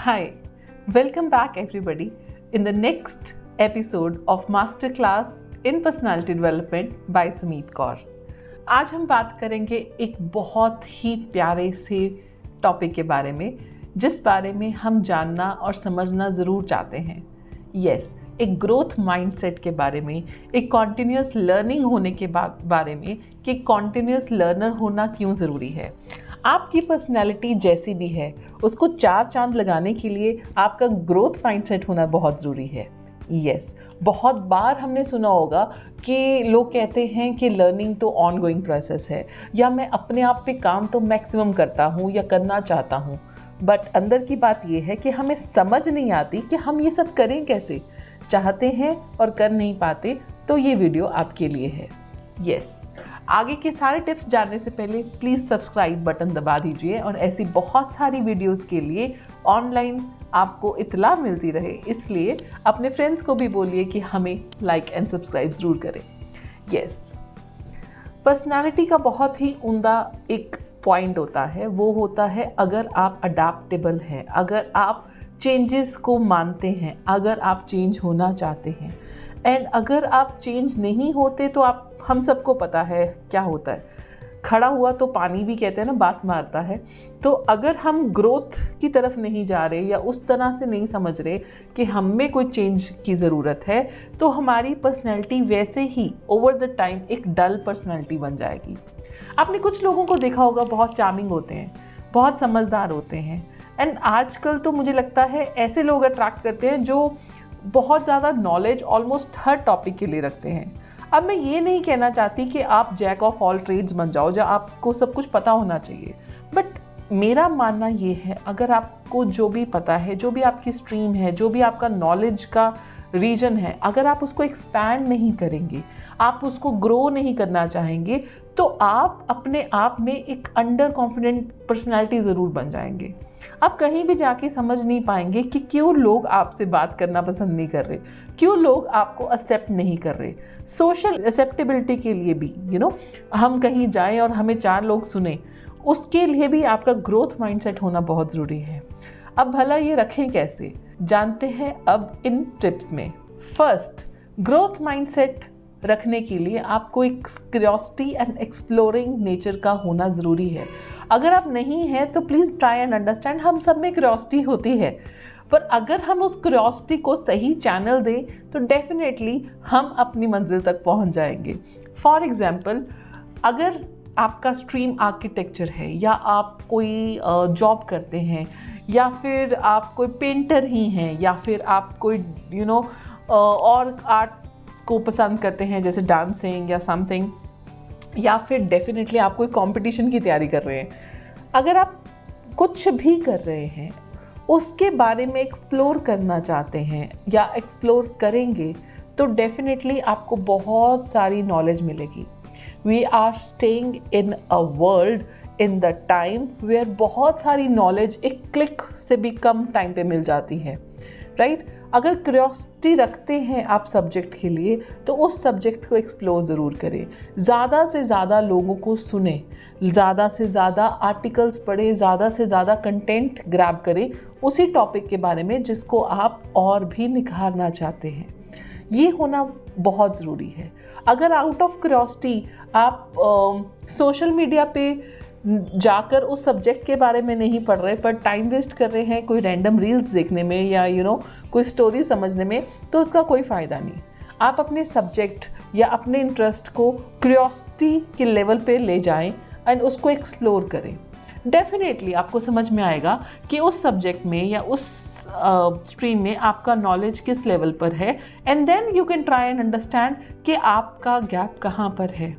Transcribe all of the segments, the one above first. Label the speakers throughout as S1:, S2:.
S1: Hi, welcome back everybody in the next episode of Masterclass in Personality Development by Sumeet Kaur. आज हम बात करेंगे एक बहुत ही प्यारे से टॉपिक के बारे में जिस बारे में हम जानना और समझना ज़रूर चाहते हैं. यस, एक ग्रोथ माइंडसेट के बारे में, एक कॉन्टिन्यूस लर्निंग होने के बारे में कि कॉन्टिन्यूस लर्नर होना क्यों ज़रूरी है. आपकी पर्सनैलिटी जैसी भी है उसको 4 चांद लगाने के लिए आपका ग्रोथ माइंडसेट होना बहुत ज़रूरी है. यस, बहुत बार हमने सुना होगा कि लोग कहते हैं कि लर्निंग तो ऑन गोइंग प्रोसेस है, या मैं अपने आप पे काम तो मैक्सिमम करता हूँ या करना चाहता हूँ, बट अंदर की बात ये है कि हमें समझ नहीं आती कि हम ये सब करें कैसे. चाहते हैं और कर नहीं पाते, तो ये वीडियो आपके लिए है. यस, आगे के सारे टिप्स जानने से पहले प्लीज़ सब्सक्राइब बटन दबा दीजिए और ऐसी बहुत सारी वीडियोस के लिए ऑनलाइन आपको इत्तला मिलती रहे, इसलिए अपने फ्रेंड्स को भी बोलिए कि हमें लाइक एंड सब्सक्राइब ज़रूर करें. यस, पर्सनालिटी का बहुत ही उम्दा एक पॉइंट होता है, वो होता है अगर आप अडेप्टेबल हैं, अगर आप चेंजेस को मानते हैं, अगर आप चेंज होना चाहते हैं. एंड अगर आप चेंज नहीं होते तो हम सबको पता है क्या होता है, खड़ा हुआ तो पानी भी कहते हैं ना, बास मारता है. तो अगर हम ग्रोथ की तरफ नहीं जा रहे या उस तरह से नहीं समझ रहे कि हम में कोई चेंज की ज़रूरत है, तो हमारी पर्सनैलिटी वैसे ही ओवर द टाइम एक डल पर्सनैलिटी बन जाएगी. आपने कुछ लोगों को देखा होगा, बहुत चार्मिंग होते हैं, बहुत समझदार होते हैं, एंड आजकल तो मुझे लगता है ऐसे लोग अट्रैक्ट करते हैं जो बहुत ज़्यादा नॉलेज ऑलमोस्ट हर टॉपिक के लिए रखते हैं. अब मैं ये नहीं कहना चाहती कि आप जैक ऑफ ऑल ट्रेड्स बन जाओ, जो आपको सब कुछ पता होना चाहिए, बट मेरा मानना ये है अगर आपको जो भी पता है, जो भी आपकी स्ट्रीम है, जो भी आपका नॉलेज का रीजन है, अगर आप उसको एक्सपैंड नहीं करेंगे, आप उसको ग्रो नहीं करना चाहेंगे, तो आप अपने आप में एक अंडर कॉन्फिडेंट पर्सनैलिटी ज़रूर बन जाएंगे. आप कहीं भी जाके समझ नहीं पाएंगे कि क्यों लोग आपसे बात करना पसंद नहीं कर रहे, क्यों लोग आपको एक्सेप्ट नहीं कर रहे. सोशल एक्सेप्टेबिलिटी के लिए भी हम कहीं जाएं और हमें 4 लोग सुने, उसके लिए भी आपका ग्रोथ माइंडसेट होना बहुत ज़रूरी है. अब भला ये रखें कैसे, जानते हैं अब इन टिप्स में. फर्स्ट, ग्रोथ माइंडसेट रखने के लिए आपको एक क्यूरियोसिटी एंड एक्सप्लोरिंग नेचर का होना ज़रूरी है. अगर आप नहीं हैं तो प्लीज़ ट्राई एंड अंडरस्टैंड, हम सब में क्यूरियोसिटी होती है, पर अगर हम उस क्यूरियोसिटी को सही चैनल दें तो डेफिनेटली हम अपनी मंजिल तक पहुंच जाएंगे. फॉर एग्जांपल, अगर आपका स्ट्रीम आर्किटेक्चर है, या आप कोई जॉब करते हैं, या फिर आप कोई पेंटर ही हैं, या फिर आप कोई और आर्ट्स को पसंद करते हैं जैसे डांसिंग या समथिंग, या फिर डेफिनेटली आप कोई कंपटीशन की तैयारी कर रहे हैं, अगर आप कुछ भी कर रहे हैं उसके बारे में एक्सप्लोर करना चाहते हैं या एक्सप्लोर करेंगे, तो डेफिनेटली आपको बहुत सारी नॉलेज मिलेगी. We are staying in a world in the time where बहुत सारी नॉलेज एक क्लिक से भी कम टाइम पे मिल जाती है, राइट. अगर क्यूरियोसिटी रखते हैं आप सब्जेक्ट के लिए, तो उस सब्जेक्ट को एक्सप्लोर ज़रूर करें. ज़्यादा से ज़्यादा लोगों को सुने, ज़्यादा से ज़्यादा आर्टिकल्स पढ़ें, ज़्यादा से ज़्यादा कंटेंट ग्रैब करें उसी टॉपिक के बारे में जिसको आप और भी निखारना चाहते हैं. ये होना बहुत ज़रूरी है. अगर आउट ऑफ क्यूरियोसिटी आप सोशल मीडिया पे जाकर उस सब्जेक्ट के बारे में नहीं पढ़ रहे, पर टाइम वेस्ट कर रहे हैं कोई रैंडम रील्स देखने में या कोई स्टोरी समझने में, तो उसका कोई फ़ायदा नहीं. आप अपने सब्जेक्ट या अपने इंटरेस्ट को क्यूरियोसिटी के लेवल पे ले जाएं एंड उसको एक्सप्लोर करें. डेफिनेटली आपको समझ में आएगा कि उस सब्जेक्ट में या उस स्ट्रीम में आपका नॉलेज किस लेवल पर है, and then you can try and understand कि आपका गैप कहाँ पर है.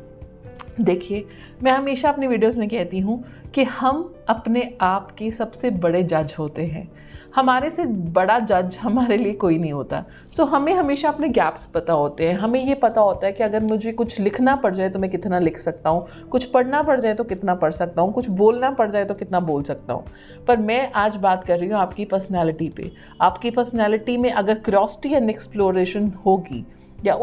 S1: देखिए, मैं हमेशा अपनी वीडियोस में कहती हूँ कि हम अपने आप के सबसे बड़े जज होते हैं. हमारे से बड़ा जज हमारे लिए कोई नहीं होता. सो हमें हमेशा अपने गैप्स पता होते हैं. हमें ये पता होता है कि अगर मुझे कुछ लिखना पड़ जाए तो मैं कितना लिख सकता हूँ, कुछ पढ़ना पड़ जाए तो कितना पढ़ सकता हूँ, कुछ बोलना पड़ जाए तो कितना बोल सकता हूँ. पर मैं आज बात कर रही हूँ आपकी पर्सनैलिटी पे. आपकी पर्सनैलिटी में अगर क्यूरियोसिटी एंड एक्सप्लोरेशन होगी, या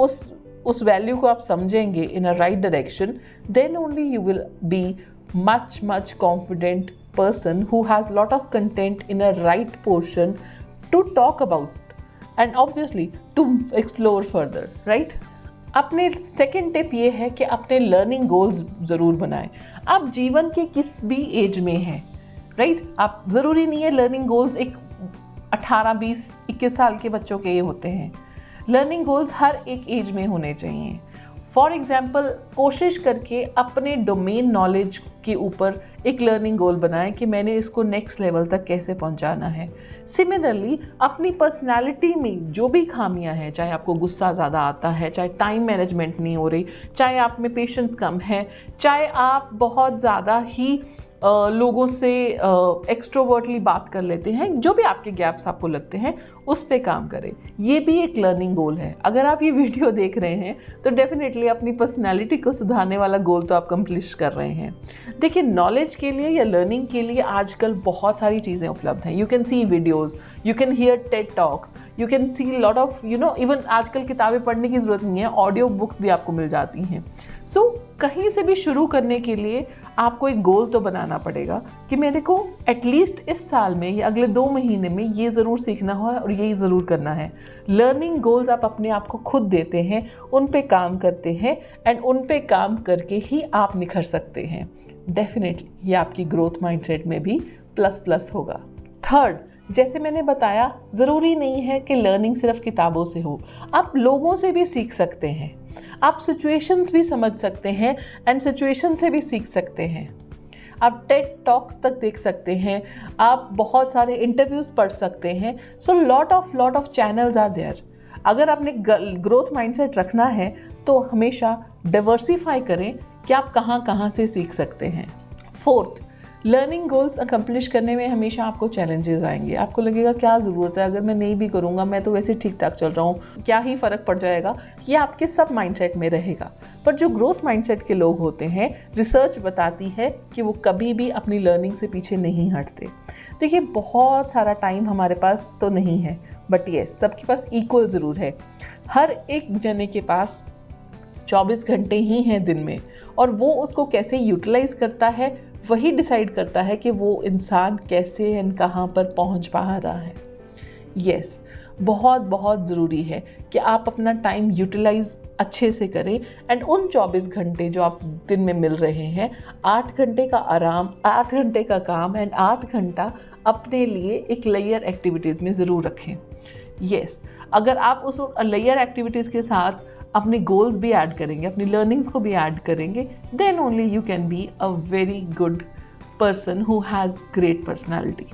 S1: उस वैल्यू को आप समझेंगे in a right direction, then only you will be much confident person who has lot of content in a right portion to talk about and obviously to explore further, right? अपने second tip ये है कि अपने learning goals ज़रूर बनाएं। आप जीवन के किस भी एज में हैं, राइट? आप ज़रूरी नहीं है लर्निंग गोल्स एक 18, 20, 21 साल के बच्चों के ये होते हैं। लर्निंग गोल्स हर एक एज में होने चाहिए। फॉर एग्जाम्पल, कोशिश करके अपने डोमेन नॉलेज के ऊपर एक लर्निंग गोल बनाएं कि मैंने इसको नेक्स्ट लेवल तक कैसे पहुंचाना है। सिमिलरली, अपनी पर्सनालिटी में जो भी खामियां हैं, चाहे आपको गुस्सा ज़्यादा आता है, चाहे टाइम मैनेजमेंट नहीं हो रही, चाहे आप में पेशेंस कम है, चाहे आप बहुत ज़्यादा ही लोगों से एक्सट्रोवर्टली बात कर लेते हैं, जो भी आपके गैप्स आपको लगते हैं उस पे काम करें। ये भी एक लर्निंग गोल है। अगर आप ये वीडियो देख रहे हैं तो डेफिनेटली अपनी पर्सनैलिटी को सुधारने वाला गोल तो आप कंप्लीट कर रहे हैं। देखिए, नॉलेज के लिए या लर्निंग के लिए आजकल बहुत सारी चीज़ें उपलब्ध हैं। You can see videos, you can hear Ted talks, you can see lot of even आजकल किताबें पढ़ने की ज़रूरत नहीं है, ऑडियो बुक्स भी आपको मिल जाती हैं। सो कहीं से भी शुरू करने के लिए आपको एक गोल तो बनाना पड़ेगा कि मेरे को एटलीस्ट इस साल में या अगले 2 महीने में ये ज़रूर सीखना है और यही ज़रूर करना है। लर्निंग गोल्स आप अपने आप को खुद देते हैं, उन पे काम करते हैं एंड उन पे काम करके ही आप निखर सकते हैं। डेफिनेटली ये आपकी ग्रोथ माइंडसेट में भी प्लस होगा। थर्ड, जैसे मैंने बताया, ज़रूरी नहीं है कि लर्निंग सिर्फ किताबों से हो, आप लोगों से भी सीख सकते हैं। आप सिचुएशंस भी समझ सकते हैं एंड सिचुएशन से भी सीख सकते हैं। आप टेड टॉक्स तक देख सकते हैं, आप बहुत सारे इंटरव्यूज़ पढ़ सकते हैं। So lot of channels are there. अगर आपने ग्रोथ माइंडसेट रखना है तो हमेशा डाइवर्सिफाई करें कि आप कहाँ से सीख सकते हैं। फोर्थ, लर्निंग गोल्स अकम्प्लिश करने में हमेशा आपको चैलेंजेस आएंगे। आपको लगेगा क्या ज़रूरत है, अगर मैं नहीं भी करूँगा, मैं तो वैसे ठीक ठाक चल रहा हूँ, क्या ही फ़र्क पड़ जाएगा। ये आपके सब माइंडसेट में रहेगा। पर जो ग्रोथ माइंडसेट के लोग होते हैं, रिसर्च बताती है कि वो कभी भी अपनी लर्निंग से पीछे नहीं हटते। देखिए, बहुत सारा टाइम हमारे पास तो नहीं है, बट येस, सबके पास इक्वल ज़रूर है। हर एक जने के पास 24 घंटे ही हैं दिन में, और वो उसको कैसे यूटिलाइज करता है वही डिसाइड करता है कि वो इंसान कैसे एंड कहाँ पर पहुँच पा रहा है। यस, बहुत ज़रूरी है कि आप अपना टाइम यूटिलाइज अच्छे से करें एंड उन 24 घंटे जो आप दिन में मिल रहे हैं, 8 घंटे का आराम, 8 घंटे का काम एंड 8 घंटा अपने लिए एक लेयर एक्टिविटीज़ में ज़रूर रखें। यस, अगर आप उस लेयर एक्टिविटीज़ के साथ अपने गोल्स भी ऐड करेंगे, अपनी लर्निंग्स को भी ऐड करेंगे, then only you can be a very good person who has great personality.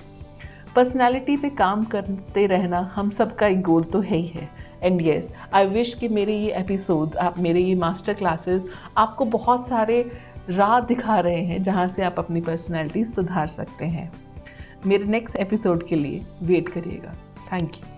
S1: Personality पे काम करते रहना हम सबका एक गोल तो है ही है। एंड येस, आई विश कि मेरे ये एपिसोड्स, आप मेरे ये मास्टर क्लासेस आपको बहुत सारे राह दिखा रहे हैं जहाँ से आप अपनी पर्सनैलिटी सुधार सकते हैं। मेरे नेक्स्ट एपिसोड के लिए वेट करिएगा। Thank you.